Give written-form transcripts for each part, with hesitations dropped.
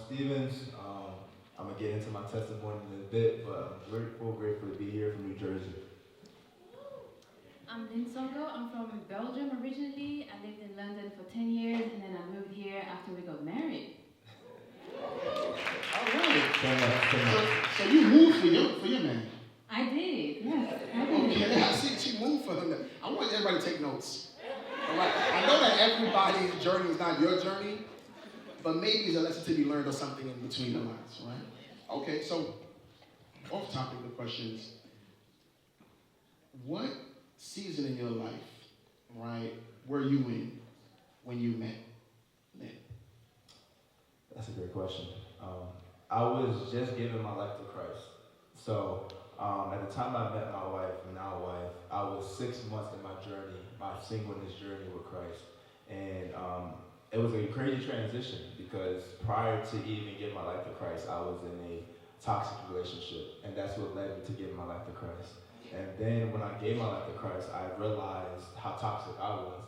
Stevens. I'm gonna get into my testimony in a bit, but I'm grateful to be here from New Jersey. I'm Lynn Songo. I'm from Belgium originally. I lived in London for 10 years, and then I moved here after we got married. All right. So you moved for your man. I did, yes. I did. Okay, I see she moved for him. I want everybody to take notes. All right. I know that everybody's journey is not your journey, but maybe it's a lesson to be learned or something in between the lines, right? Okay, so off topic, the questions. What season in your life, right, were you in when you met Lynn? That's a great question. I was just giving my life to Christ. So at the time I met my wife, now wife, I was 6 months in my journey, my singleness journey with Christ. And it was a crazy transition because prior to even giving my life to Christ, I was in a toxic relationship. And that's what led me to giving my life to Christ. And then when I gave my life to Christ, I realized how toxic I was.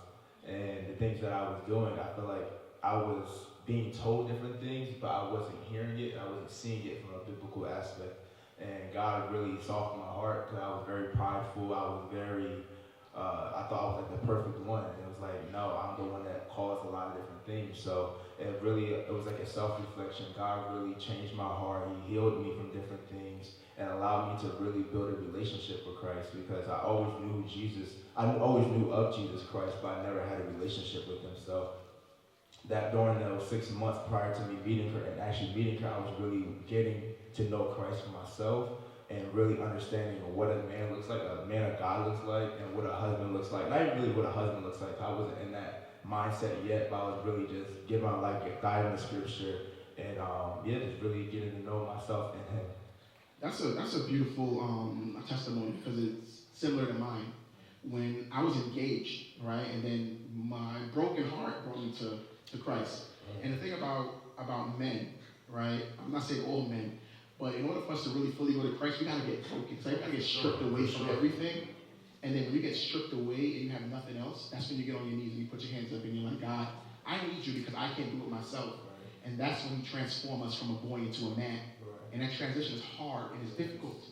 And the things that I was doing, I feel like I was being told different things, but I wasn't hearing it, I wasn't seeing it from a biblical aspect. And God really softened my heart because I was very prideful. I was very, I thought I was like the perfect one. And it was like, no, I'm the one that caused a lot of different things. So it was like a self-reflection. God really changed my heart. He healed me from different things and allowed me to really build a relationship with Christ because I always knew always knew of Jesus Christ, but I never had a relationship with him. So that during those 6 months prior to me meeting her and actually meeting her, I was really getting to know Christ for myself and really understanding what a man looks like, a man of God looks like, and what a husband looks like. Not even really what a husband looks like. I wasn't in that mindset yet, but I was really just giving my life, diving into scripture, and just really getting to know myself and him. That's a beautiful testimony because it's similar to mine. When I was engaged, right, and then my broken heart brought me to Christ. And the thing about men, right, I'm not saying all men, but in order for us to really fully go to Christ, we gotta get broken. So we gotta get stripped away from everything. And then when you get stripped away and you have nothing else, that's when you get on your knees and you put your hands up and you're like, God, I need you because I can't do it myself. And that's when he transforms us from a boy into a man. And that transition is hard and it's difficult,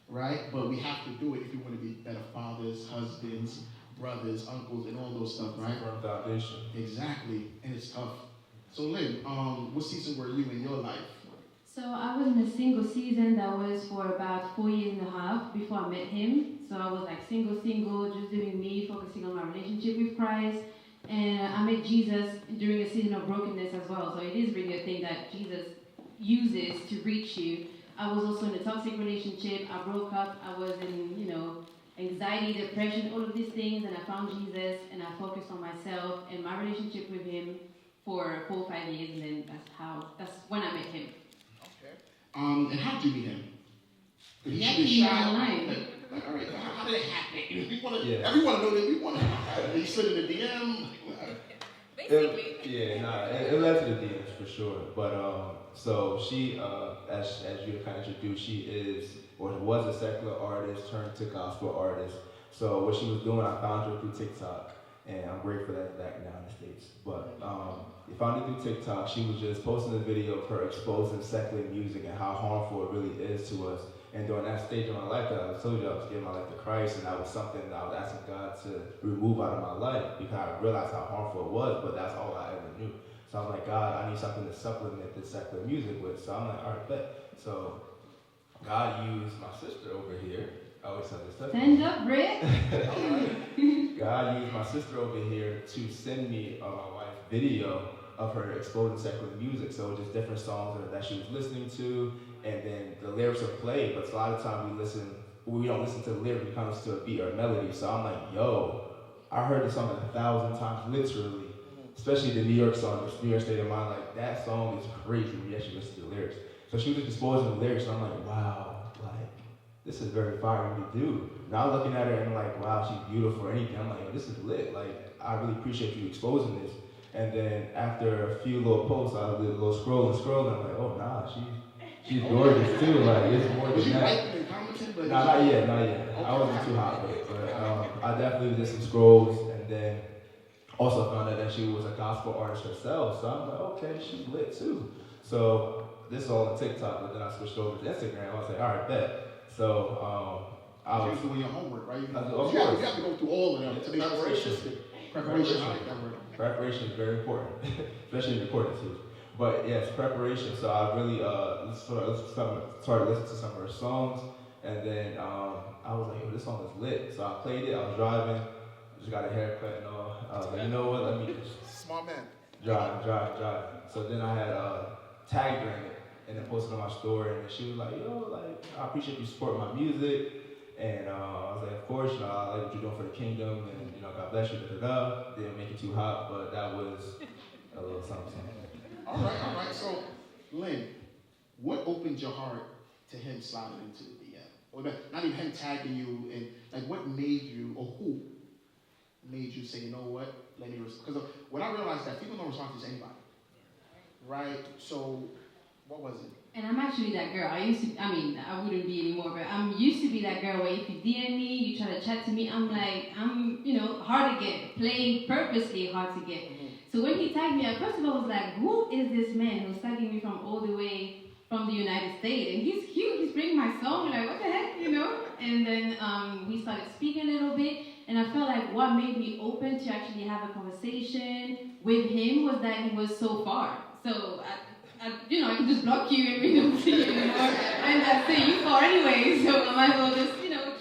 right? But we have to do it if we want to be better fathers, husbands, brothers, uncles, and all those stuff, right? Firm foundation. Exactly, and it's tough. So Lynn, what season were you in your life? So I was in a single season that was for about 4 years and a half before I met him. So I was like single, just doing me, focusing on my relationship with Christ. And I met Jesus during a season of brokenness as well. So it is really a thing that Jesus uses to reach you. I was also in a toxic relationship. I broke up. I was in, anxiety, depression, all of these things. And I found Jesus and I focused on myself and my relationship with him for 4 or 5 years. And then that's when I met him. Okay. And how did you meet him? Did he shoot shoot a shot? Like, all right, how did it happen? Everyone know that you slid in the DM. Basically. It led to the DMs for sure. But so she, as you kind of introduced, she is or was a secular artist turned to gospel artist. So what she was doing, I found her through TikTok, and I'm grateful that back now in the States. But I found her through TikTok. She was just posting a video of her exposing secular music and how harmful it really is to us. And during that stage of my life that I told you, I was giving my life to Christ, and that was something that I was asking God to remove out of my life because I realized how harmful it was, but that's all I ever knew. So I'm like, God, I need something to supplement this secular music with. So I'm like, all right, bet. So God used my sister over here. I always have this stuff. Stand up, Rick. God used my sister over here to send me my wife's video of her exposing secular music. So just different songs that she was listening to, and then the lyrics are played, but a lot of times we don't listen to the lyrics, we kind of listen to a beat or a melody. So I'm like, yo, I heard this song 1,000 times, literally. Especially the New York song, the New York State of Mind, like that song is crazy when you actually listen to the lyrics. So she was just exposing the lyrics, and I'm like, wow, like, this is very fire to do. Now I'm looking at her and I'm like, wow, she's beautiful or anything. I'm like, yo, this is lit. Like, I really appreciate you exposing this. And then after a few little posts, I did a little scrolling. I'm like, oh, nah, she's gorgeous too. Like, it's more than that. Nah, not yet. Okay. I wasn't too hot with it, but I definitely did some scrolls, and then also found out that she was a gospel artist herself. So I'm like, okay, she's lit too. So this is all on TikTok, but then I switched over to Instagram. I was like, all right, bet. So I You was was doing your homework, right? of You course. have to go through all of them to make sure it's Preparation. consistent. Preparation, I like that word. Preparation is very important, especially in recording too. But yes, preparation. So I really started listening to some of her songs, and then I was like, yo, this song is lit. So I played it. I was driving, just got a haircut and all. I was like, you know what? Let me just Smart man. drive. So then I had tagged her in it and then posted on my story, and then she was like, yo, like I appreciate you supporting my music. And I was like, of course, I like what you're doing for the kingdom, and God bless you, Didn't make it too hot, but that was a little something. All right. So, Lynn, what opened your heart to him sliding into the DM? Or not even him tagging you, and like what made you, or who made you say, you know what, let me respond? Because when I realized that people don't respond to anybody, right? So, what was it? And I'm actually that girl. I wouldn't be anymore, but I'm used to be that girl where if you DM me, you try to chat to me, I'm hard to get, playing purposely hard to get. Mm-hmm. So when he tagged me, at first of all, I was like, who is this man who's tagging me from all the way from the United States? And he's cute, he's bringing my song, like, what the heck, And then we started speaking a little bit, and I felt like what made me open to actually have a conversation with him was that he was so far. So I can just block you and we don't see you anymore. And that's it, you far anyway, so I might as well just,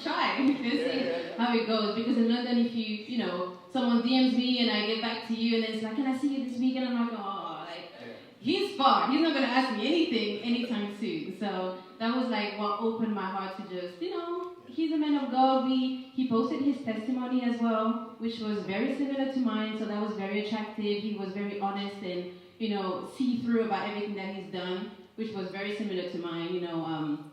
try and see how it goes. Because in London, if someone DMs me and I get back to you and it's like, can I see you this weekend? I'm like, he's far. He's not going to ask me anything anytime soon. So that was like what opened my heart to just, he's a man of God. He posted his testimony as well, which was very similar to mine. So that was very attractive. He was very honest and see through about everything that he's done, which was very similar to mine,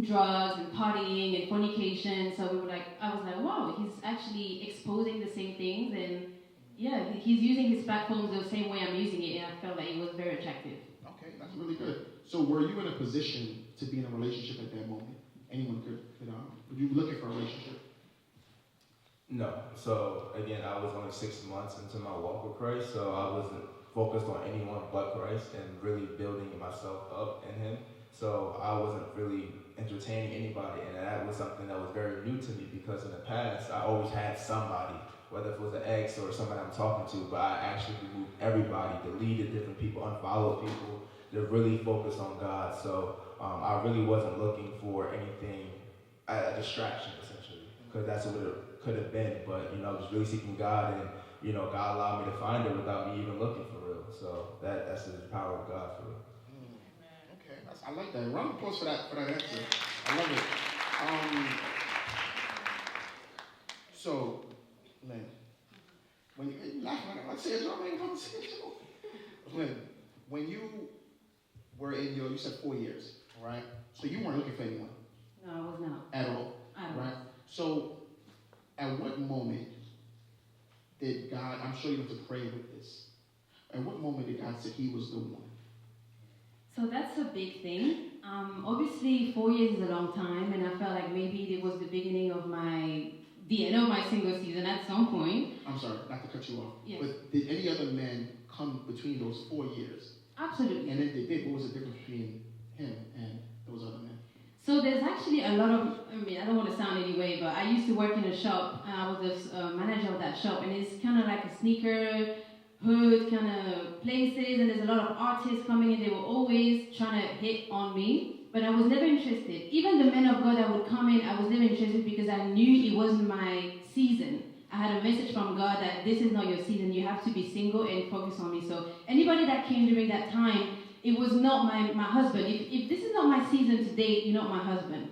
drugs and partying and fornication. So I was like, wow, he's actually exposing the same things, and yeah, he's using his platforms the same way I'm using it, and I felt like it was very attractive. Okay, that's really good. So were you in a position to be in a relationship at that moment? Anyone could were you looking for a relationship? No. So again, I was only 6 months into my walk with Christ, so I wasn't focused on anyone but Christ and really building myself up in Him. So I wasn't really entertaining anybody, and that was something that was very new to me because in the past I always had somebody, whether it was an ex or somebody I'm talking to, but I actually removed everybody, deleted different people, unfollowed people, to really focus on God. So I really wasn't looking for anything, a distraction essentially, because that's what it could have been. But just really seeking God, and God allowed me to find her without me even looking for real. So that's the power of God for real. Okay, I like that. Round of applause for that answer. I love it. So, Lynn, when you laugh like I say it's your main conversation. Lynn, when you were in you said 4 years, right? So you weren't looking for anyone. No, I was not. At all. Right? So, at what moment did God, I'm sure you have to pray with this, at what moment did God say He was the one? So that's a big thing. Obviously, 4 years is a long time, and I felt like maybe it was the beginning of the end of my single season at some point. I'm sorry, not to cut you off. Yes. But did any other men come between those 4 years? Absolutely. And if they did, what was the difference between him and those other men? So there's actually a lot of, I don't want to sound any way, but I used to work in a shop, and I was the manager of that shop, and it's kind of like a sneaker hood kind of places, and there's a lot of artists coming in. They were always trying to hit on me, but I was never interested. Even the men of God that would come in, I was never interested because I knew it wasn't my season. I had a message from God that this is not your season. You have to be single and focus on me. So anybody that came during that time, it was not my husband. If this is not my season to date, you're not my husband.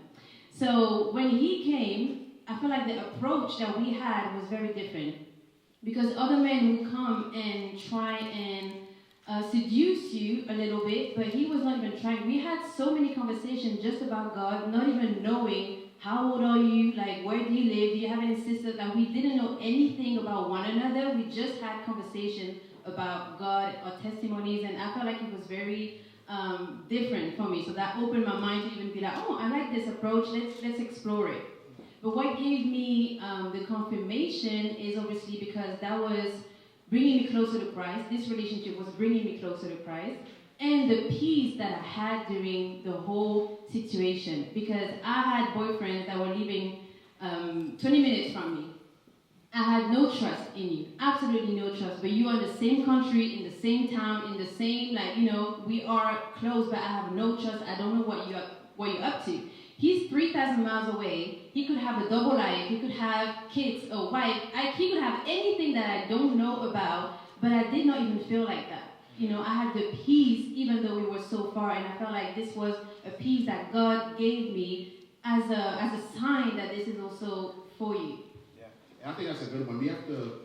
So when he came, I feel like the approach that we had was very different. Because other men would come and try and seduce you a little bit, but he was not even trying. We had so many conversations just about God, not even knowing how old are you, like where do you live, do you have any sisters? Like we didn't know anything about one another. We just had conversation about God or testimonies, and I felt like it was very different for me. So that opened my mind to even be like, oh, I like this approach. Let's explore it. But what gave me the confirmation is obviously because that was bringing me closer to Christ. This relationship was bringing me closer to Christ. and the peace that I had during the whole situation. Because I had boyfriends that were living 20 minutes from me. I had no trust in you, absolutely no trust. But you are in the same country, in the same town, in the same, like, we are close, but I have no trust. I don't know what you're up to. He's 3,000 miles away. He could have a double life. He could have kids, a wife. He could have anything that I don't know about, but I did not even feel like that. I had the peace, even though we were so far, and I felt like this was a peace that God gave me as a sign that this is also for you. Yeah, and I think that's a good one. We have to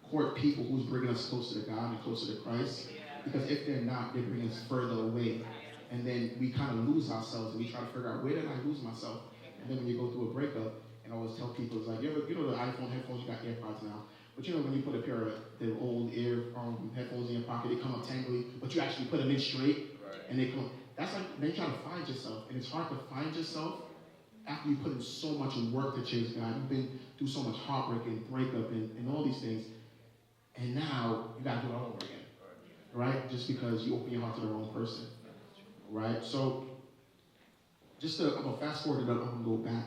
court people who's bringing us closer to God and closer to Christ, because if they're not, they bring us further away. And then we kind of lose ourselves, and we try to figure out, where did I lose myself? And then when you go through a breakup, and I always tell people, it's like, the iPhone headphones, you got AirPods now. But when you put a pair of the old headphones in your pocket, they come up tangly, but you actually put them in straight, and they come. That's like, then you try to find yourself, and it's hard to find yourself after you put in so much work to chase God. You've been through so much heartbreak and breakup and all these things, and now you got to do it all over again, right? Just because you open your heart to the wrong person, right? So, I'm gonna fast forward it up. I'm gonna go back.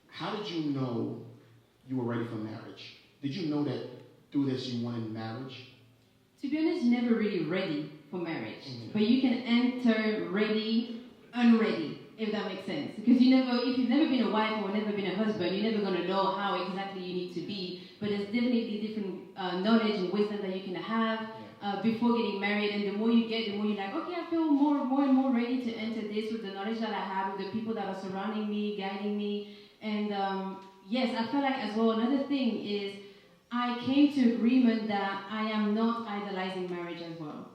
How did you know you were ready for marriage? Did you know that through this you wanted marriage? To be honest, never really ready for marriage. Mm-hmm. But you can enter ready, unready, if that makes sense. Because if you've never been a wife or never been a husband, you're never going to know how exactly you need to be. But there's definitely different knowledge and wisdom that you can have before getting married. And the more you get, the more you're like, okay, I feel more and more ready to enter this with the knowledge that I have, with the people that are surrounding me, guiding me. And yes, I feel like as well, another thing is, I came to agreement that I am not idolizing marriage as well.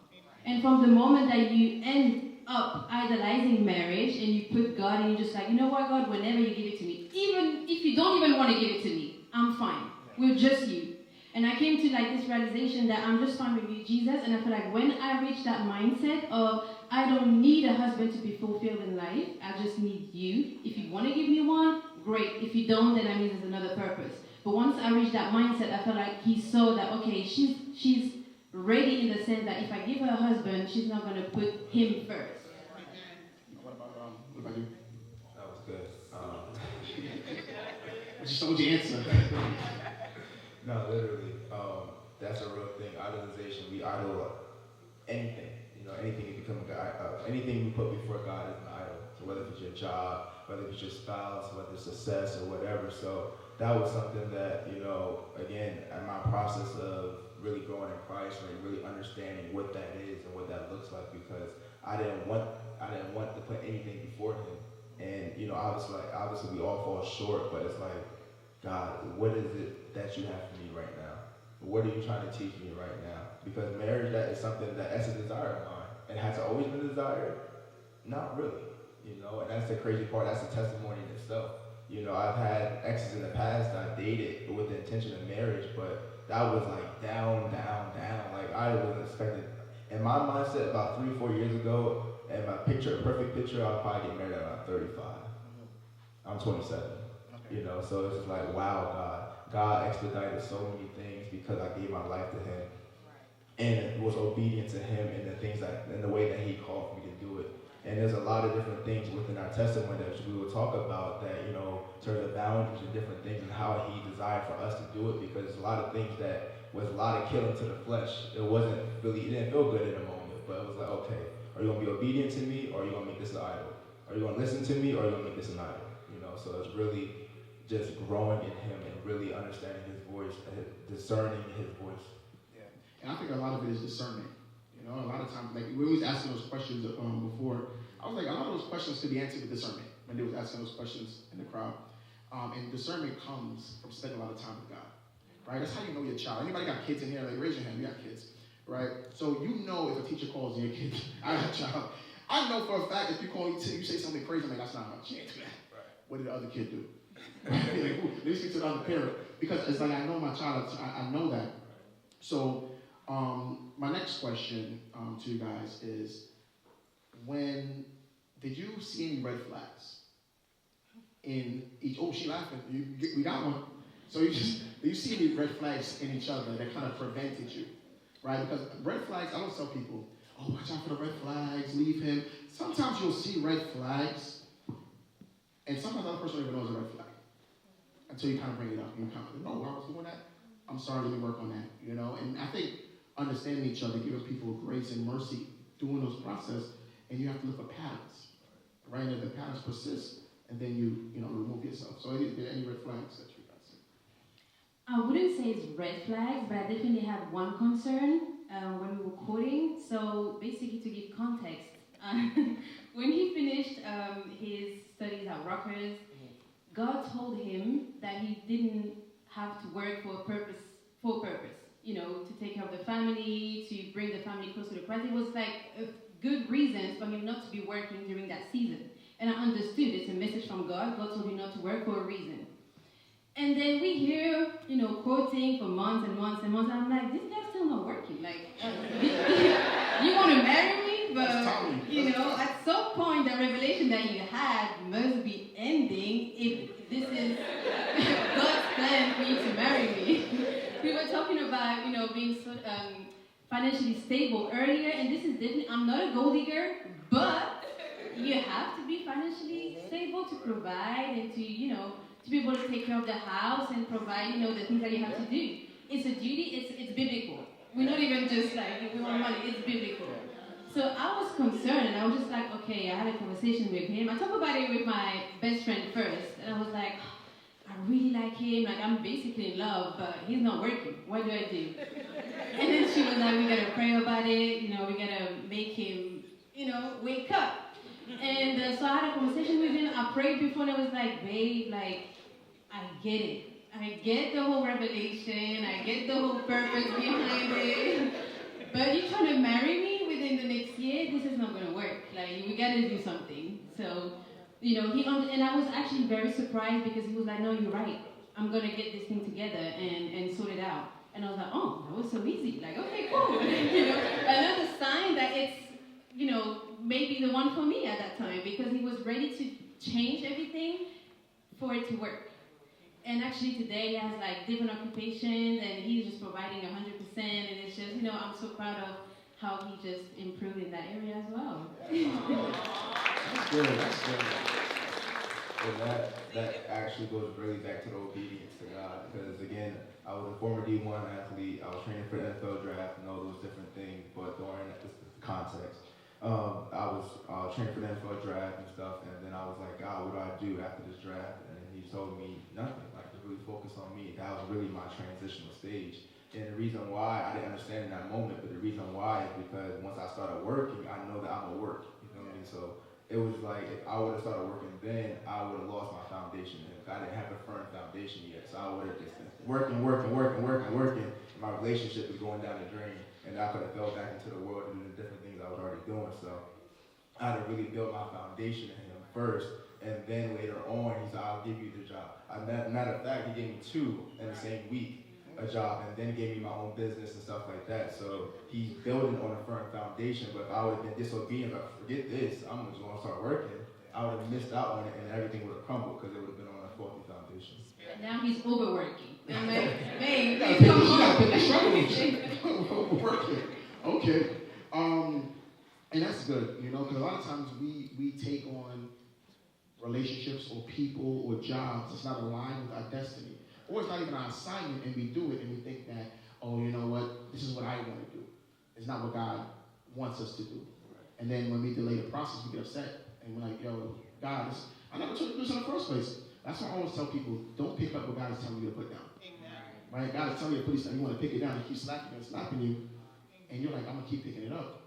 And from the moment that you end up idolizing marriage and you put God and you're just like, you know what, God, whenever you give it to me, even if you don't even want to give it to me, I'm fine. We're just you. And I came to this realization that I'm just fine with you, Jesus. And I feel like when I reach that mindset of I don't need a husband to be fulfilled in life, I just need you. If you want to give me one, great. If you don't, then that means there's another purpose. But once I reached that mindset, I felt like he saw that, okay, she's ready in the sense that if I give her a husband, she's not going to put him first. What about you? That was good. I just told you answer. No, literally. That's a real thing. Idolization, we idol anything. Anything you become a God, anything you put before God is an idol. So whether it's your job, whether it's your spouse, whether it's success or whatever. So that was something that, again, in my process of really growing in Christ and really understanding what that is and what that looks like, because I didn't want to put anything before him. And, obviously we all fall short, but it's like, God, what is it that you have for me right now? What are you trying to teach me right now? Because marriage, that is something that's a desire of mine. And has it always been desired? Not really, and that's the crazy part. That's a testimony in itself. I've had exes in the past that I dated with the intention of marriage, but that was like down. Like I wasn't expecting. In my mindset, about 3-4 years ago, and a perfect picture, I'll probably get married at about 35. I'm 27. Okay. So it's just like, wow, God expedited so many things because I gave my life to him. And was obedient to him in the way that he called for me to do it. And there's a lot of different things within our testimony that we will talk about that, in terms of boundaries and different things and how he desired for us to do it, because a lot of things that was a lot of killing to the flesh. It didn't feel good in the moment, but it was like, okay, are you going to be obedient to me, or are you going to make this an idol? Are you going to listen to me, or are you going to make this an idol? So it's really just growing in him and really understanding his voice, discerning his voice. And I think a lot of it is discernment. A lot of times, like we was asking those questions before, I was like, a lot of those questions could be answered with discernment when they was asking those questions in the crowd. And discernment comes from spending a lot of time with God, right? That's how you know your child. Anybody got kids in here? Like, raise your hand. You got kids, right? So if a teacher calls your kid, I got a child. I know for a fact if you say something crazy, I'm like, that's not how she ain't do that. Right. What did the other kid do? Let me speak to the other parent, because it's like I know my child. I know that. So. My next question to you guys is, did you see any red flags in each? Oh, she laughing. We got one. So do you see any red flags in each other that kind of prevented you, right? Because red flags, I don't tell people, oh, watch out for the red flags, leave him. Sometimes you'll see red flags, and sometimes the other person don't even know it's a red flag until you kind of bring it up. And you kind of, no, I was doing that. I'm sorry, let me work on that, you know? And I think understanding each other, giving people grace and mercy, doing those process, and you have to look for patterns, right? And if the patterns persist, and then you know, remove yourself. So any red flags that you guys see? I wouldn't say it's red flags, but I definitely had one concern when we were quoting. So basically, to give context, when he finished his studies at Rutgers, God told him that he didn't have to work for a purpose, you know, to take care of the family, to bring the family closer to Christ. It was like a good reason for him not to be working during that season. And I understood it's a message from God. God told him not to work for a reason. And then we hear, you know, quoting for months and months and months. And I'm like, this guy's still not working. Like, you want to marry me? But, you know, at some point, the revelation that you had must be ending if this is God's plan for you to marry me. We were talking about, you know, being so, financially stable earlier. And this is definitely, I'm not a gold digger, but you have to be financially stable to provide and to, you know, to be able to take care of the house and provide, you know, the things that you have to do. It's a duty, it's biblical. We're not even just like, we want money, it's biblical. So I was concerned and I was just like, okay, I had a conversation with him. I talked about it with my best friend first. And I was like, I really like him, like I'm basically in love, but he's not working. What do I do? And then she was like, we gotta pray about it, you know, we gotta make him, you know, wake up. And so I had a conversation with him. I prayed before and I was like, babe, like, I get it. I get the whole revelation. I get the whole purpose behind it. But you're trying to marry me within the next year? This is not going to work. Like, we got to do something. So, you know, and I was actually very surprised because he was like, no, you're right. I'm going to get this thing together and sort it out. And I was like, oh, that was so easy. Like, okay, cool. You know, another sign that it's, you know, maybe the one for me at that time because he was ready to change everything for it to work. And actually today he has like different occupations and he's just providing 100% and it's just, you know, I'm so proud of how he just improved in that area as well. That's good, that's good. And that actually goes really back to the obedience to God because again, I was a former D1 athlete, I was training for the NFL draft and all those different things, but during this context, I was training for the NFL draft and stuff, and then I was like, God, what do I do after this draft? And he told me nothing, like to really focus on me. That was really my transitional stage. And the reason why, I didn't understand in that moment, but the reason why is because once I started working, I know that I'm gonna work, you know what I mean? So it was like, if I would have started working then, I would have lost my foundation. And I didn't have a firm foundation yet, so I would have just been working. And my relationship was going down the drain. And I could have fell back into the world and do the different things I was already doing. So I had to really build my foundation in him first. And then later on, he said, I'll give you the job. Matter of fact, he gave me 2 in the same week, a job, and then he gave me my own business and stuff like that. So he's building on a firm foundation. But if I would have been disobedient, like, forget this, I'm just going to start working, I would have missed out on it and everything would have crumbled because it would have been on a faulty foundation. And now he's overworking. I'm like, hey, come on. Overworking. Okay. And that's good, you know, because a lot of times we take on relationships or people or jobs that's not aligned with our destiny. Or it's not even our assignment and we do it and we think that, oh, you know what, this is what I want to do. It's not what God wants us to do. And then when we delay the process, we get upset and we're like, yo, God, I never told you this in the first place. That's why I always tell people, don't pick up what God is telling you to put down. Right? God is telling you to put it down. You want to pick it down and keep slapping and slapping you. And you're like, I'm going to keep picking it up.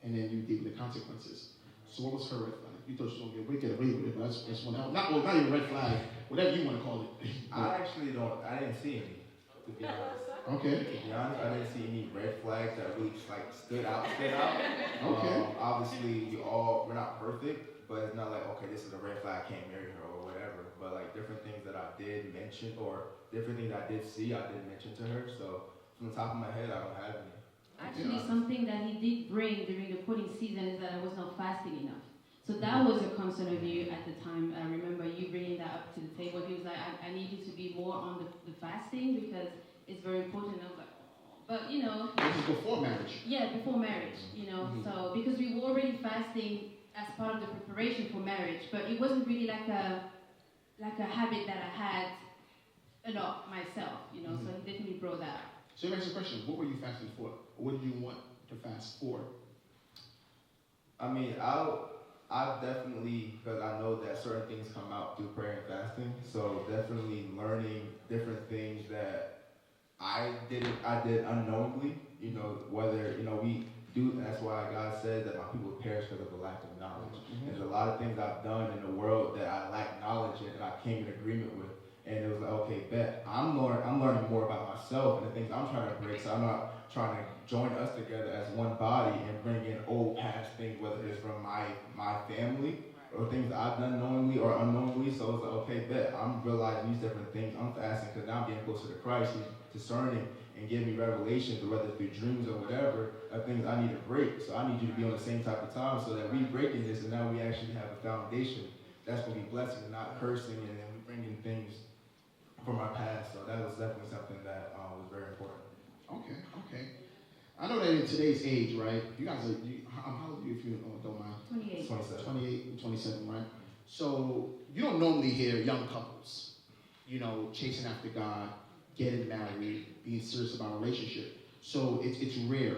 And then you deal with the consequences. So what was her red flag? You thought she was going to get away with it, but that's one else. Not even red flag, whatever you want to call it. I didn't see any, to be honest. Okay. To be honest, I didn't see any red flags that really like stood out. Okay. Obviously, we're not perfect, but it's not like, okay, this is a red flag, I can't marry her or whatever. But like different things that I did mention or different things I did see, I did mention to her. So from the top of my head, I don't have any. Actually, something that he did bring during the quoting season is that I was not fasting enough. So that was a concern of you at the time. I remember you bringing that up to the table. He was like, I need you to be more on the fasting because it's very important. And I was like, oh, But you know, This is before marriage. yeah, before marriage, you know. So because we were already fasting as part of the preparation for marriage, but it wasn't really like a habit that I had a lot myself, you know. So he definitely brought that. So let me ask you a question. What were you fasting for? What did you want to fast for? I mean, I definitely, because I know that certain things come out through prayer and fasting. So definitely learning different things that I did unknowingly. You know, whether we do. That's why God said that my people perish because of the lack of knowledge. There's a lot of things I've done in the world that I lack knowledge in, and I came in agreement with. And it was like, okay, bet I'm learning more about myself and the things I'm trying to break. So I'm not trying to join us together as one body and bring in old past things, whether it's from my family or things that I've done knowingly or unknowingly. So it's like, okay, bet I'm realizing these different things. I'm fasting because now I'm getting closer to Christ. He's discerning and giving me revelations, whether through dreams or whatever, of things I need to break. So I need you to be on the same type of time so that we breaking this and now we actually have a foundation that's going to be blessing and not cursing, and then we bringing things from our past. So that was definitely something that was very important. Okay. I know that in today's age, right? You guys are, how old are you if you don't mind? 28. 28 and 27, right? So you don't normally hear young couples, chasing after God, getting married, being serious about a relationship. So it's rare,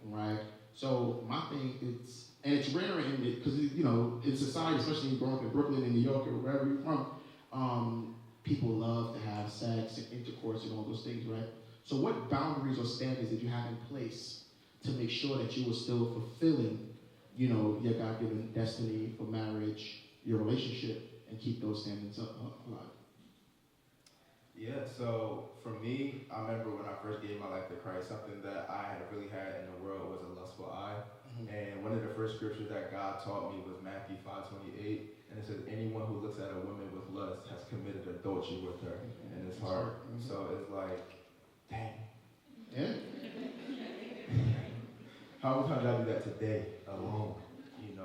right? So my thing it's rare because in society, especially growing up in Brooklyn and New York or wherever you're from, people love to have sex and intercourse and all those things, right? So what boundaries or standards did you have in place to make sure that you were still fulfilling, your God-given destiny for marriage, your relationship, and keep those standards alive? Yeah, so for me, I remember when I first gave my life to Christ, something that I had really had in the world was a lustful eye. And one of the first scriptures that God taught me was Matthew 5:28. And it says, anyone who looks at a woman with lust has committed adultery with her in his heart. So it's like, dang. Yeah. How many times I do that today alone?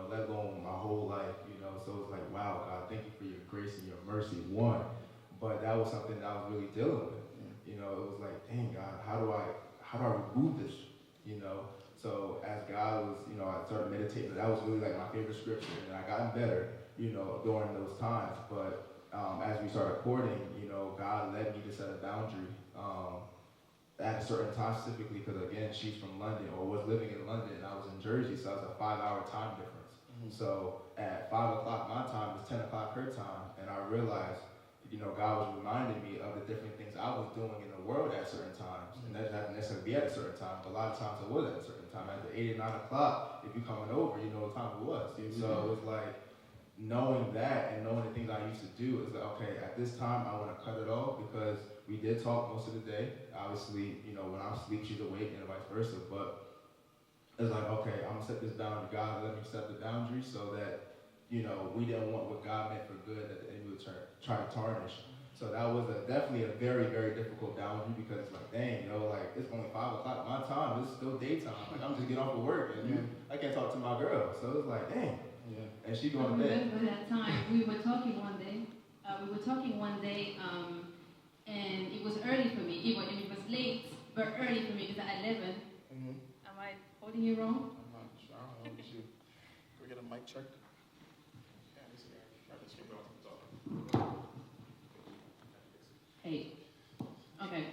Let alone my whole life, So it's like, wow, God, thank you for your grace and your mercy, one. But that was something that I was really dealing with. It was like, dang, God, how do I remove this? So as God was, I started meditating. That was really like my favorite scripture, and I got better, during those times. But as we started courting, God led me to set a boundary at a certain time specifically, because again, she's from London or was living in London, and I was in Jersey, so it was a 5-hour time difference. So at 5 o'clock my time is 10 o'clock her time, and I realized, God was reminding me of the different things I was doing in the world at certain times, and that doesn't necessarily be at a certain time, but a lot of times it was at a certain time. At the 8 or 9 o'clock, if you're coming over, you know what time it was. So it was like, knowing that and knowing the things I used to do, is like, okay, at this time I want to cut it off, because we did talk most of the day. Obviously, when I'm asleep, she's awake, and vice versa. But it's like, okay, I'm gonna set this boundary. God, let me set the boundary so that we didn't want what God meant for good that the enemy would try to tarnish. So that was definitely a very, very difficult boundary, because it's like, dang, like it's only 5 o'clock my time. It's still daytime. Like I'm just getting off of work, and I can't talk to my girl. So it's like, dang. Yeah. And she going to bed. I remember that time we were talking one day. And it was early for me. It was late, but early for me because at 11. Am I holding you wrong? I'm not sure. I don't know. Can we get a mic check? Hey. Okay.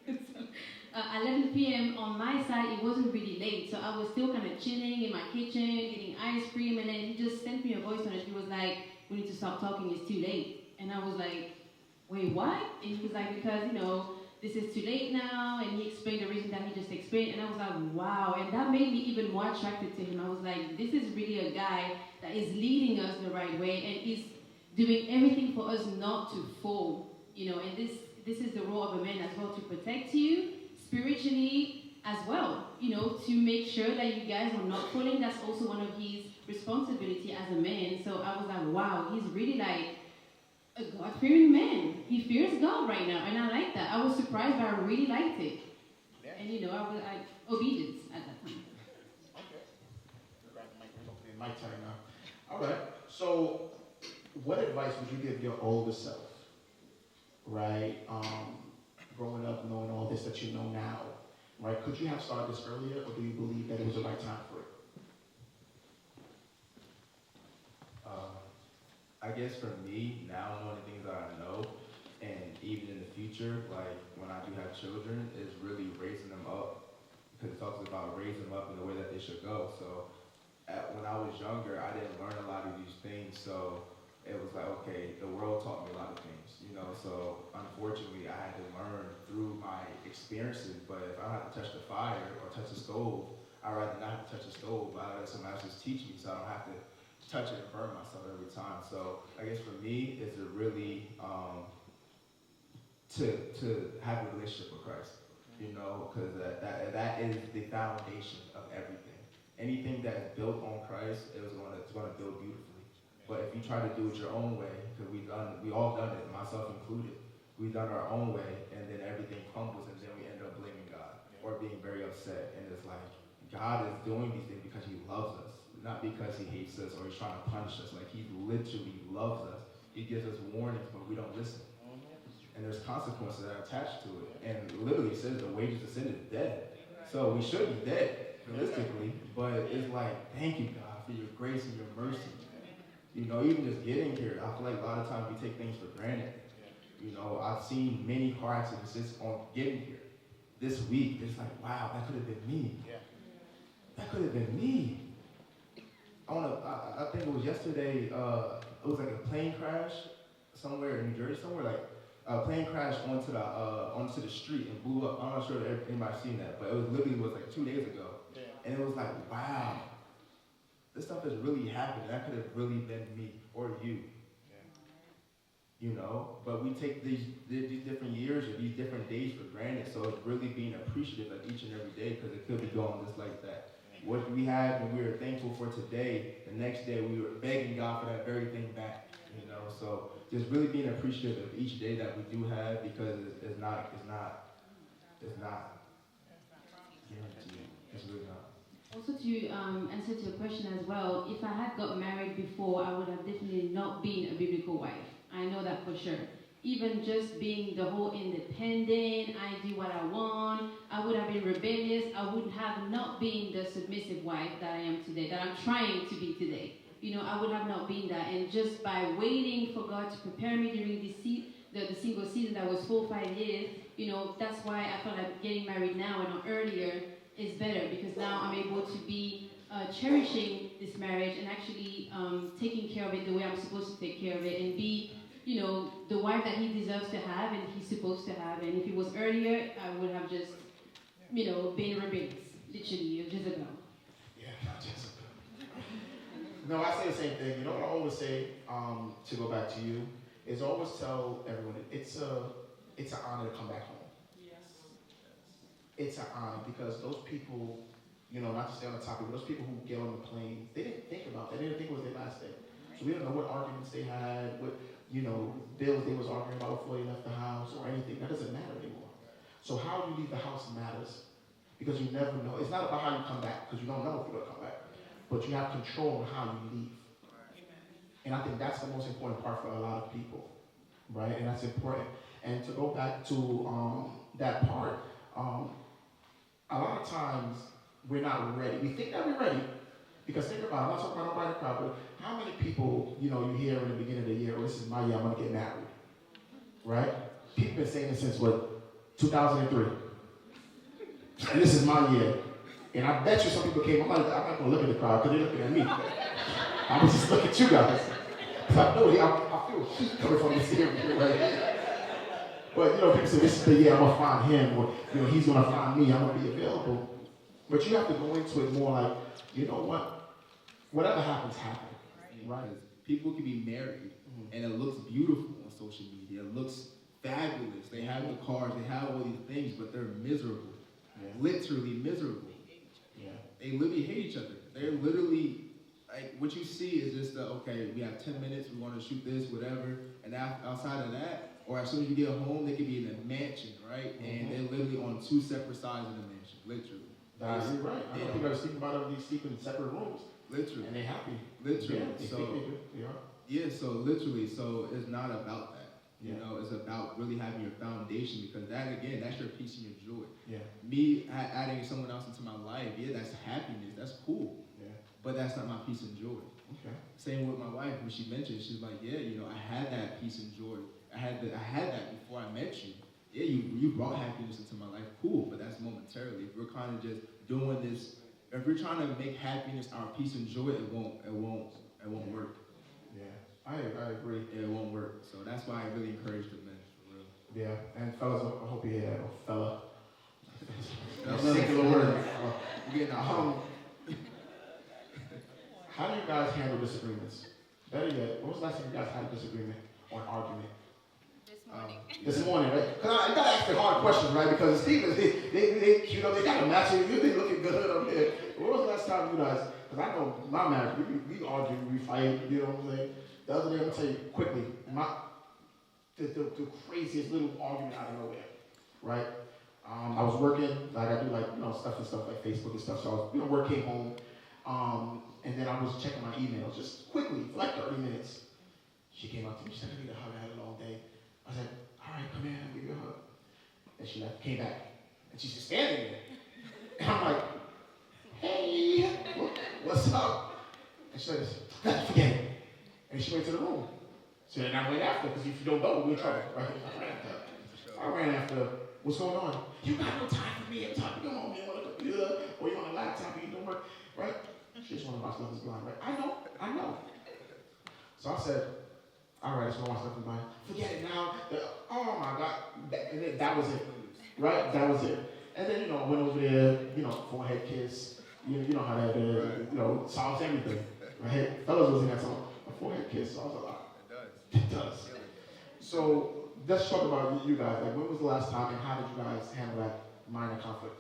So, 11 p.m. on my side, it wasn't really late, so I was still kind of chilling in my kitchen, eating ice cream, and then he just sent me a voice note. He was like, "We need to stop talking. It's too late." And I was like, "Wait, what?" And he was like, "Because this is too late now." And he explained the reason that he just explained, and I was like, "Wow!" And that made me even more attracted to him. I was like, "This is really a guy that is leading us the right way, and is doing everything for us not to fall." And this is the role of a man as well, to protect you spiritually as well, to make sure that you guys are not falling. That's also one of his responsibility as a man. So I was like, wow, he's really like a God-fearing man. He fears God right now, and I like that. I was surprised, but I really liked it. Yeah. And I obedience at that time. Okay. Grab the mic. We're mic time now. All right. So, what advice would you give your older self? Right? Growing up, knowing all this that you know now, right? Could you have started this earlier, or do you believe that it was the right time for it? Um, I guess for me, now knowing the things that I know, and even in the future, like when I do have children, is really raising them up. Because it talks about raising them up in the way that they should go. So when I was younger, I didn't learn a lot of these things. So it was like, okay, the world taught me a lot of things, you know. So unfortunately, I had to learn through my experiences. But if I don't have to touch the fire or touch the stove, I'd rather not have to touch the stove. I'd let somebody else just teach me, so I don't have to touch it and burn myself every time. So I guess for me, it's a really to have a relationship with Christ, you know, because that is the foundation of everything. Anything that is built on Christ, it's going to build beautifully. But if you try to do it your own way, because we all done it, myself included, we've done our own way, and then everything crumbles, and then we end up blaming God or being very upset. And it's like God is doing these things because He loves us, not because He hates us or He's trying to punish us. Like He literally loves us. He gives us warnings, but we don't listen. And there's consequences that are attached to it. And literally it says the wages of sin is death. So we should be dead, realistically. But it's like, thank you, God, for your grace and your mercy. You know, even just getting here, I feel like a lot of times we take things for granted. You know, I've seen many car accidents just on getting here. This week, it's like, wow, that could have been me. That could have been me. I think it was yesterday, it was like a plane crash somewhere in New Jersey, somewhere like, a plane crashed onto the street and blew up. I'm not sure if anybody's seen that, but it was like 2 days ago. Yeah. And it was like, wow, this stuff has really happened. That could have really been me or you. Yeah. You know, but we take these different years or these different days for granted. So it's really being appreciative of each and every day, because it could be going just like that. Yeah. What we had when we were thankful for today, the next day we were begging God for that very thing back. You know, so just really being appreciative of each day that we do have, because it's not guaranteed. It's really not. Also to answer to your question as well, if I had got married before, I would have definitely not been a biblical wife. I know that for sure. Even just being the whole independent, I do what I want, I would have been rebellious, I would have not been the submissive wife that I am today, that I'm trying to be today. You know, I would have not been that. And just by waiting for God to prepare me during the single season that was 4 or 5 years, you know, that's why I felt like getting married now and not earlier is better, because now I'm able to be cherishing this marriage and actually taking care of it the way I'm supposed to take care of it, and be, you know, the wife that he deserves to have and he's supposed to have. And if it was earlier, I would have just, you know, been rebellious, literally, or Jezebel. Yeah, not Jezebel. No, I say the same thing. You know what I always say, to go back to you, is always tell everyone it's an honor to come back home. It's an honor, because those people, you know, not to stay on the topic, but those people who get on the plane, they didn't think about that. They didn't think it was their last day. So we don't know what arguments they had, what, you know, bills they was arguing about before they left the house or anything. That doesn't matter anymore. So how you leave the house matters, because you never know. It's not about how you come back, because you don't know if you're going to come back, but you have control on how you leave. And I think that's the most important part for a lot of people, right? And that's important. And to go back to that part, a lot of times we're not ready. We think that we're ready, because think about it, I'm not talking about nobody in the crowd, but how many people, you know, you hear in the beginning of the year, oh, this is my year, I'm going to get married, right? People have been saying this since, what, 2003. And this is my year. And I bet you some people came, I'm not going to look at the crowd because they're looking at me. I was just looking at you guys. So I know, I feel heat coming from this area, right? But, you know, people say, this is the year I'm going to find him, or, you know, he's going to find me, I'm going to be available. But you have to go into it more like, you know what? Whatever happens, happens. Right. People can be married, and it looks beautiful on social media. It looks fabulous. They have the cars, they have all these things, but they're miserable. Yeah. Literally miserable. Yeah. They literally hate each other. They're literally, like, what you see is just, okay, we have 10 minutes, we want to shoot this, whatever, and outside of that, or as soon as you get home, they could be in a mansion, right? And they're literally on 2 separate sides of the mansion, literally. You're right. I know people are sleeping about it, they sleep in separate rooms. Literally. And they're happy. Literally. Yeah, so, they are. Yeah, so literally, so it's not about that. You know, it's about really having your foundation, because that, again, that's your peace and your joy. Yeah. Me adding someone else into my life, yeah, that's happiness, that's cool. Yeah. But that's not my peace and joy. Okay. Same with my wife, when she mentioned, she's like, yeah, you know, I had that peace and joy. I had that before I met you. Yeah, you brought happiness into my life, cool, but that's momentarily. If we're kind of just doing this, if we're trying to make happiness our peace and joy, it won't work. Yeah, I agree. It won't work. So that's why I really encourage the men, for real. Yeah, and fellas, I hope you hear that, fella. That's a singular word. We're getting How do you guys handle disagreements? Better yet, when was the last time you guys had a disagreement or an argument? This morning, right? Because I gotta ask the hard questions, right? Because Stevens, they you know, they got a match. They looking good up here. When was the last time you guys? Because I know my marriage, we argue, we fight. You know what I'm saying? The other day, I'm gonna tell you quickly, the craziest little argument out of nowhere, right? I was working, like I do, like stuff like Facebook and stuff. So I was, work, came home, and then I was checking my emails just quickly for like 30 minutes. She came up to me, she said, "I need a hug. I had a long day." I said, "All right, come here, I'll give you a hug." And she left, came back, and she's just standing there. And I'm like, "Hey, what's up?" And she says, "Forget it." And she went to the room. So then I went after, because if you don't go, we're in trouble. Right? I ran after. What's going on? "You got no time for me. I'm talking to your home. You on a computer, or you on a laptop, and you don't work, right?" She just want to watch Love is Blind, right? I know. So I said, "All right, I just want to watch Love is Blind. Forget it now." Oh my God. And then that was it, right? That was it. And then, I went over there, forehead kiss. You know how that is, solves everything, right? Fellas wasn't that song. A forehead kiss solves a lot. It does. So let's talk about you guys. Like, when was the last time, and how did you guys handle that minor conflict?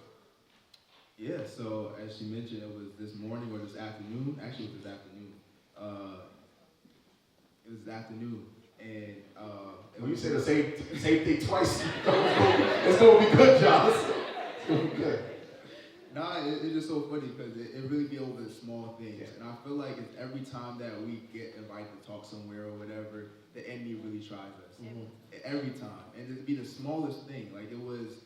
Yeah, so as she mentioned, it was this morning or this afternoon. Actually, it was this afternoon. It was this afternoon, and when you say the same thing twice, it's gonna be good, John. It's gonna be good. Nah, it's just so funny because it really be over the small things, and I feel like it's every time that we get invited to talk somewhere or whatever, the enemy really tries us. Mm-hmm. Every time, and it'd be the smallest thing. Like it was.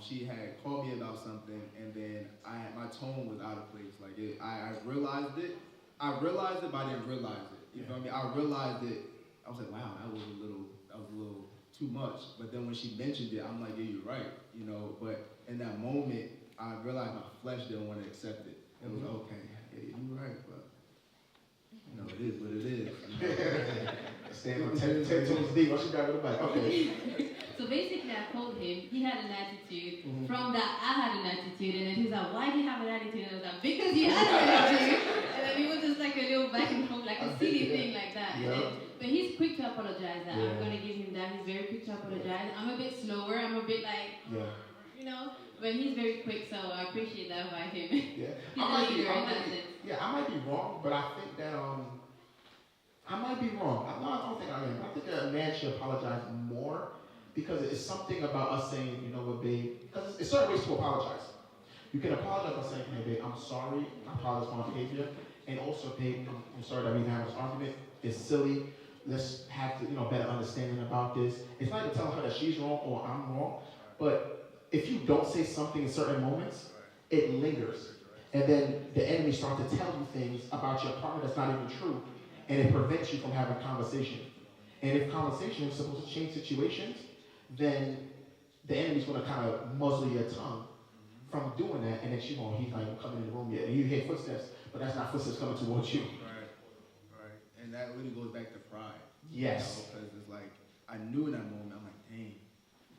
She had called me about something, and then my tone was out of place. Like I realized it. I realized it, but I didn't realize it. You feel me? I realized it. I was like, wow, that was a little too much. But then when she mentioned it, I'm like, yeah, you're right. But in that moment, I realized my flesh didn't want to accept it. It was like, okay, yeah, you're right, but it is what it is. Stand on 10 toes deep. What she got with the back? Okay. So basically, I told him he had an attitude. Mm-hmm. From that, I had an attitude, and then he's like, "Why do you have an attitude?" And I was like, "Because you had an attitude." And then it was just like a little back and forth, like a silly thing like that. Yeah. But he's quick to apologize. That I'm gonna give him that. He's very quick to apologize. I'm a bit slower. I'm a bit like, but he's very quick. So I appreciate that about him. Yeah. He's a leader in that sense. Yeah, I might be wrong, but I think that I might be wrong. I don't think I am. I think that a man should apologize more. Because it's something about us saying, "You know what, babe," because it's certain ways to apologize. You can apologize by saying, "Hey, babe, I'm sorry. I apologize for my behavior. And also, babe, I'm sorry that we had this argument. It's silly. Let's have better understanding about this." It's not even telling her that she's wrong or I'm wrong. But if you don't say something in certain moments, it lingers. And then the enemy starts to tell you things about your partner that's not even true. And it prevents you from having conversation. And if conversation is supposed to change situations, then the enemy's going to kind of muzzle your tongue from doing that, and then he's not even coming in the room yet. And you hear footsteps, but that's not footsteps coming towards you. Right. And that really goes back to pride. Yes. Because it's like, I knew in that moment, I'm like, dang.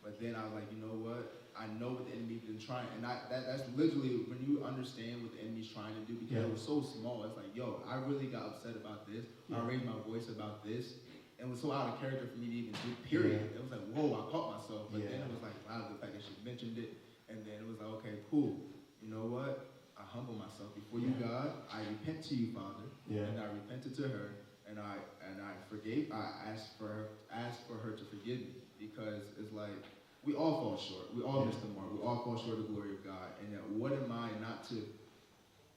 But then I was like, you know what? I know what the enemy's been trying. And that's literally when you understand what the enemy's trying to do, because it was so small. It's like, yo, I really got upset about this. I raised my voice about this. It was so out of character for me to even do, period. It was like, whoa, I caught myself. But then it was like, wow, the fact that she mentioned it. And then it was like, okay, cool. You know what? I humble myself before you, God. I repent to you, Father. And I repented to her. And I forgave. I asked for her to forgive me. Because it's like, we all fall short. We all miss the mark. We all fall short of the glory of God. And that what am I not to,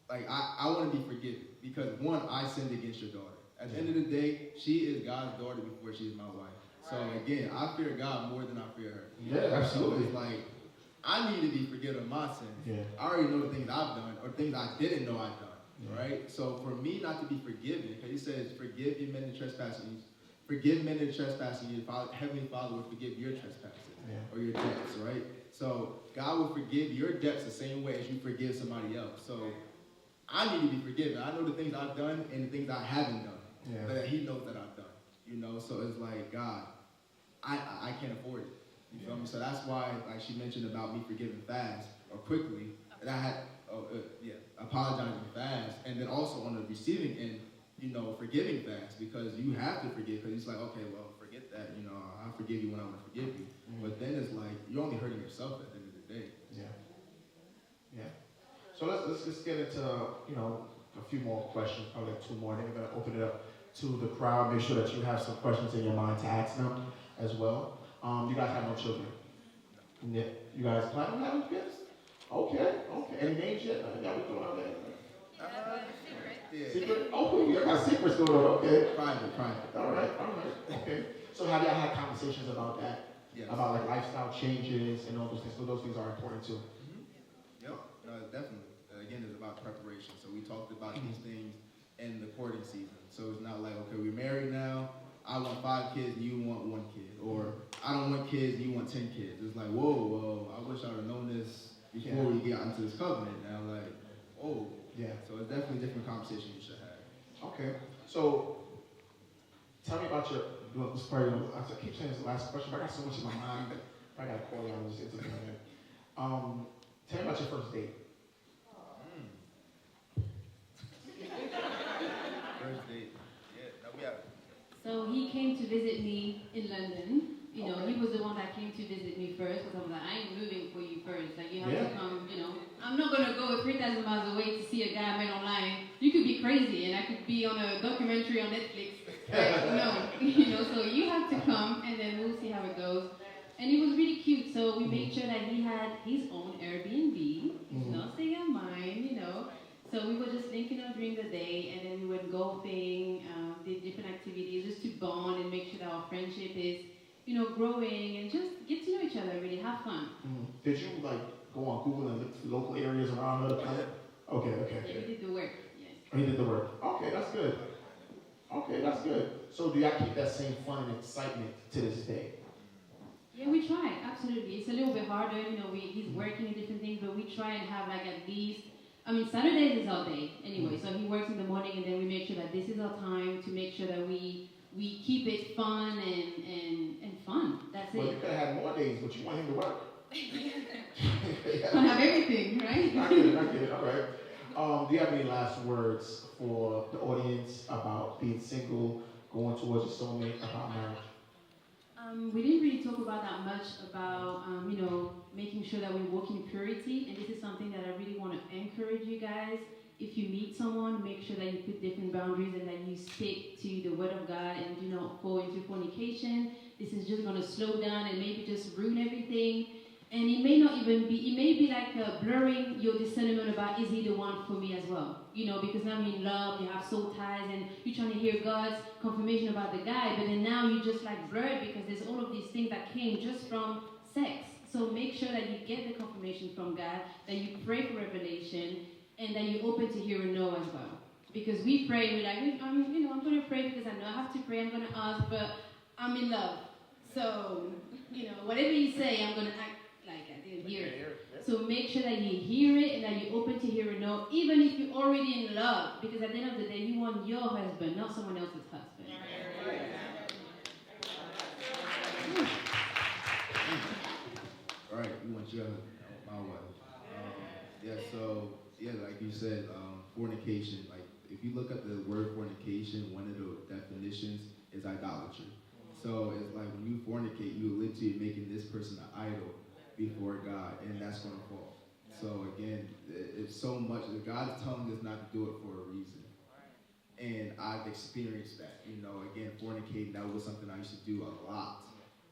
like, I want to be forgiven. Because one, I sinned against your daughter. At the end of the day, she is God's daughter before she is my wife. So again, I fear God more than I fear her. Yeah, So absolutely. it's like I need to be forgiven of my sins. Yeah. I already know the things I've done or things I didn't know I've done. Yeah. Right? So for me not to be forgiven, because he says, forgive your men the trespasses. Forgive men the trespasses, your Heavenly Father will forgive your trespasses or your debts, right? So God will forgive your debts the same way as you forgive somebody else. So I need to be forgiven. I know the things I've done and the things I haven't done that he knows that I've done. So it's like, God, I can't afford it. You feel me? So that's why, like she mentioned about me forgiving fast or quickly, and I had, apologizing fast, and then also on the receiving end, forgiving fast, because you have to forgive, because it's like, okay, well, forget that, I'll forgive you when I want to forgive you. But then it's like, you're only hurting yourself at the end of the day. Yeah. So let's just get into, a few more questions, probably like two more, and then we're going to open it up to the crowd. Make sure that you have some questions in your mind to ask them as well. You guys have no children? Yeah. You guys plan on having kids? Okay. Any names yet? Yeah, we're doing all that. Secret? Oh, you got secrets going on. Okay. Private. All right. Okay. So have y'all had conversations about that? Yes. About like lifestyle changes and all those things? So those things are important too. Yep. No, definitely. Again, it's about preparation. So we talked about these things in the courting season. So it's not like, okay, we're married now. I want 5 kids and you want 1 kid. Or I don't want kids and you want 10 kids. It's like, whoa, I wish I would have known this before we get into this covenant. Now, like, oh. Yeah. So it's definitely a different conversation you should have. Okay. So tell me about your, I keep saying this the last question, but I got so much in my mind that I got to call you on this interview. Tell me about your first date. First date. Yeah, no, we have. So he came to visit me in London. He was the one that came to visit me first, because I was like, I ain't moving for you first. Like, you have to come, I'm not going to go 3,000 miles away to see a guy I met online. You could be crazy, and I could be on a documentary on Netflix. No, so you have to come, and then we'll see how it goes. And it was really cute, so we made sure that he had his own Airbnb. He's not staying at mine, So we were just linking up during the day, and then we went golfing, did different activities just to bond and make sure that our friendship is, growing, and just get to know each other, really have fun. Did you go on Google and look for local areas around the planet? Okay. Yeah, he did the work, yes. Oh, he did the work. Okay, that's good. So do y'all keep that same fun and excitement to this day? Yeah, we try, absolutely. It's a little bit harder, he's working in different things, but we try and have at least, Saturdays is our day anyway, so he works in the morning, and then we make sure that this is our time to make sure that we keep it fun and fun. That's Well, it. you could have had more days, but you want him to work. Can't have everything, right? I get it. All right. Do you have any last words for the audience about being single, going towards a soulmate, about marriage? We didn't really talk about that much about, making sure that we walk in purity, and this is something that I really want to encourage you guys. If you meet someone, make sure that you put different boundaries and that you stick to the Word of God and do not fall into fornication. This is just going to slow down and maybe just ruin everything. And it may not even be, it may be like blurring your discernment about, is he the one for me as well? Because now you're in love, you have soul ties, and you're trying to hear God's confirmation about the guy, but then now you just blurred because there's all of these things that came just from sex. So make sure that you get the confirmation from God, that you pray for revelation, and that you're open to hear a no as well. Because we pray, we're like, I'm going to pray because I know I have to pray, I'm going to ask, but I'm in love. So, whatever you say, I'm going to act like I didn't hear it. So make sure that you hear it and that you're open to hear a no, even if you're already in love. Because at the end of the day, you want your husband, not someone else's husband. Right, you want your husband, my wife. Like you said, fornication. Like, if you look at the word fornication, one of the definitions is idolatry. So it's like when you fornicate, you're literally making this person an idol before God, and that's going to fall. So again, it's so much. God is telling us not to do it for a reason. And I've experienced that. Again, fornicating, that was something I used to do a lot.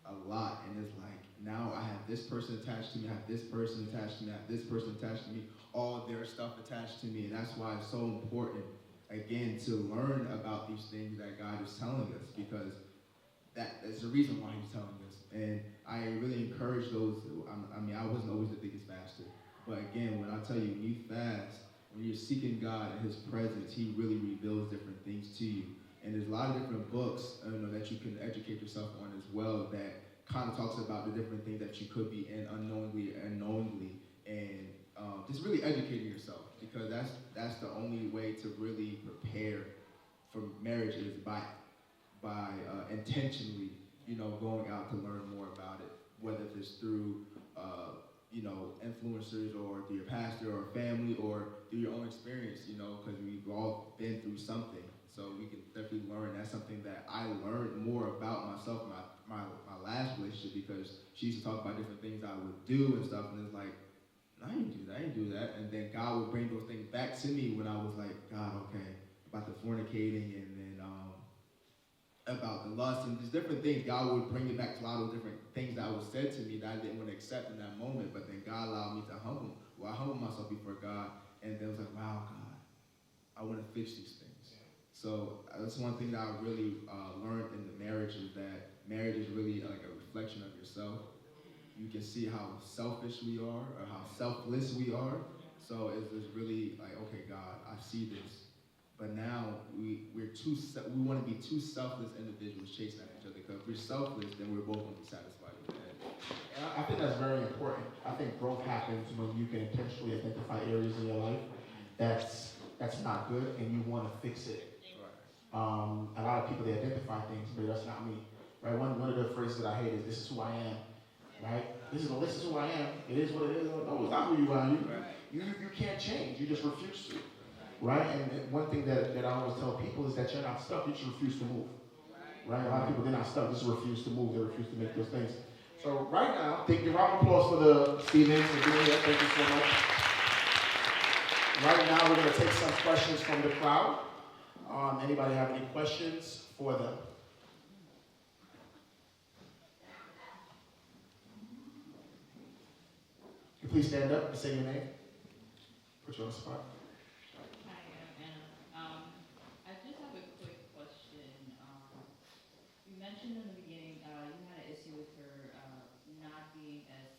And it's like, now I have this person attached to me, I have this person attached to me, I have this person attached to me, all their stuff attached to me. And that's why it's so important, again, to learn about these things that God is telling us, because that's the reason why he's telling us. And I really encourage those. I mean, I wasn't always the biggest faster, but again, when I tell you, when you fast, when you're seeking God in His presence, He really reveals different things to you. And there's a lot of different books, that you can educate yourself on as well that kind of talks about the different things that you could be in unknowingly and knowingly, and just really educating yourself, because that's the only way to really prepare for marriage is by intentionally, going out to learn more about it, whether it's through, influencers or through your pastor or family or through your own experience, because we've all been through something. So we can definitely learn. That's something that I learned more about myself, my last relationship, because she used to talk about different things I would do and stuff, and it's like, I didn't do that. And then God would bring those things back to me when I was like, God, okay, about the fornicating and then about the lust and just different things. God would bring me back to a lot of different things that was said to me that I didn't want to accept in that moment, but then God allowed me to I humbled myself before God, and then it was like, wow, God, I want to fix these things. So that's one thing that I really learned in the marriage, is that marriage is really like a reflection of yourself. You can see how selfish we are or how selfless we are. So it's just really like, okay, God, I see this. But now we want to be two selfless individuals chasing after each other. Because if we're selfless, then we're both going to be satisfied with that. And I think that's very important. I think growth happens when you can intentionally identify areas in your life that's not good, and you want to fix it. A lot of people, they identify things, but that's not me. Right? One of the phrases that I hate is, "This is who I am." Right? This is who I am. It is what it is. No, it's not who you are. You can't change. You just refuse to. Right? And one thing that I always tell people is that you're not stuck. You just refuse to move. Right? A lot of people, they're not stuck. They just refuse to move. They refuse to make those things. So right now, take a round of applause for the Stevens for doing that. Thank you so much. Right now, we're going to take some questions from the crowd. Anybody have any questions for them? You please stand up and say your name. Put you on the spot. Hi, I'm Anna. I just have a quick question. You mentioned in the beginning you had an issue with her not being as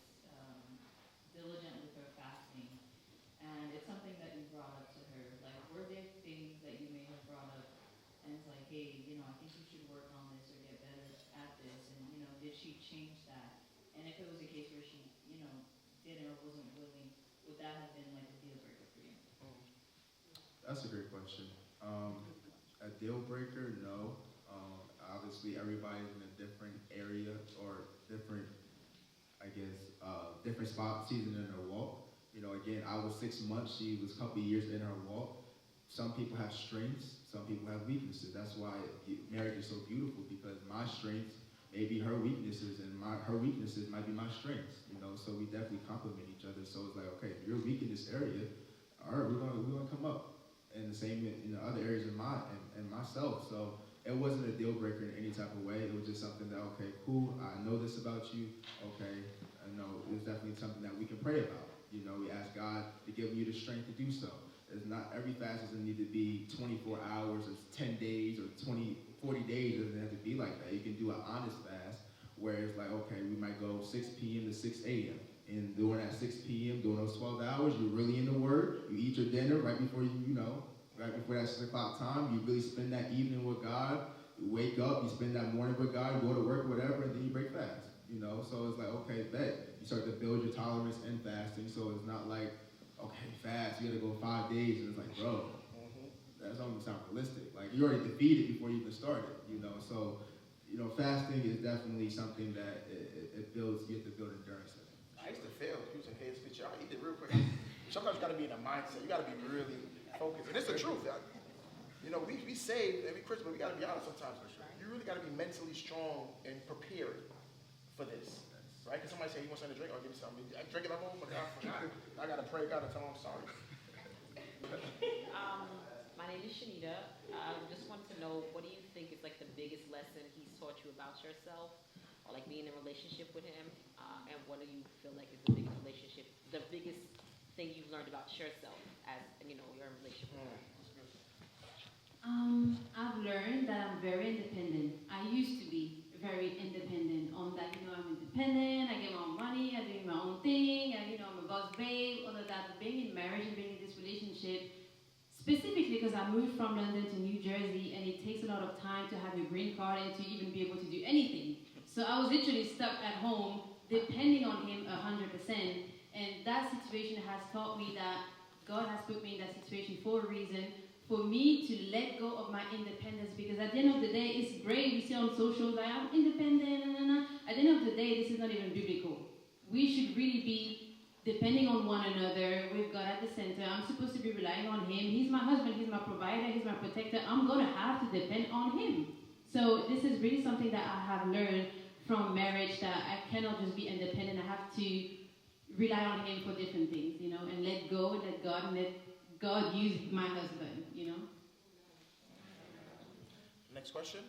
diligent with her fasting, and it's something that you brought up to her. Like, were there things that you may have brought up, and it's like, hey, I think you should work on this or get better at this, and did she change that? And if it was a case where she, didn't or wasn't willing, would that have been like a deal breaker for you? That's a great question. A deal breaker, no. Obviously, everybody's in a different area or different, different season in her walk. Again, I was 6 months. She was a couple of years in her walk. Some people have strengths. Some people have weaknesses. That's why marriage is so beautiful, because my strengths may be her weaknesses, and her weaknesses might be my strengths. So we definitely complement each other. So it's like, okay, if you're weak in this area, all right, we're gonna come up. And the same in the other areas in myself. So it wasn't a deal breaker in any type of way. It was just something that, okay, cool, I know this about you. Okay, I know it's definitely something that we can pray about. We ask God to give you the strength to do so. It's not every fast doesn't need to be 24 hours or 10 days or 40 days. It doesn't have to be like that. You can do an honest fast where it's like, okay, we might go 6 p.m. to 6 a.m. And during that 6 p.m., during those 12 hours, you're really in the Word. You eat your dinner right before right before that 6 o'clock time. You really spend that evening with God. You wake up, you spend that morning with God, you go to work, whatever, and then you break fast. So it's like, okay, bet. You start to build your tolerance in fasting. So it's not like, okay, fast, you gotta go 5 days, and it's like, bro, that doesn't sound realistic. Like, you already defeated before you even started. So fasting is definitely something that it builds. You have to build endurance in it. I used to fail using heads to y'all. Eat it real quick. Sometimes you got to be in a mindset. You got to be really focused. And it's the truth. We saved and we Christian, but we got to be honest sometimes. You really got to be mentally strong and prepared for this. Right? Because somebody say, you want something to drink? I'll give you something. I drink it up home, but I forgot. I got to pray. God to tell him I'm sorry. My name is Shanita. I just wanted to know, what do you think is like the biggest lesson he's taught you about yourself, or like being in a relationship with him? And what do you feel like is the biggest thing you've learned about yourself as you're in a relationship with him? I've learned that I'm very independent. I used to be very independent, I get my own money, I do my own thing, and I'm a boss babe, all of that. But being in marriage and being in this relationship, specifically because I moved from London to New Jersey, and it takes a lot of time to have your green card and to even be able to do anything. So I was literally stuck at home, depending on him 100%. And that situation has taught me that God has put me in that situation for a reason, for me to let go of my independence, because at the end of the day, it's brave. You see on socials, like, I'm independent, At the end of the day, this is not even biblical. We should really be depending on one another, with God at the center. I'm supposed to be relying on him. He's my husband, he's my provider, he's my protector. I'm going to have to depend on him. So this is really something that I have learned from marriage, that I cannot just be independent. I have to rely on him for different things, and let go, and let God use my husband, Next question.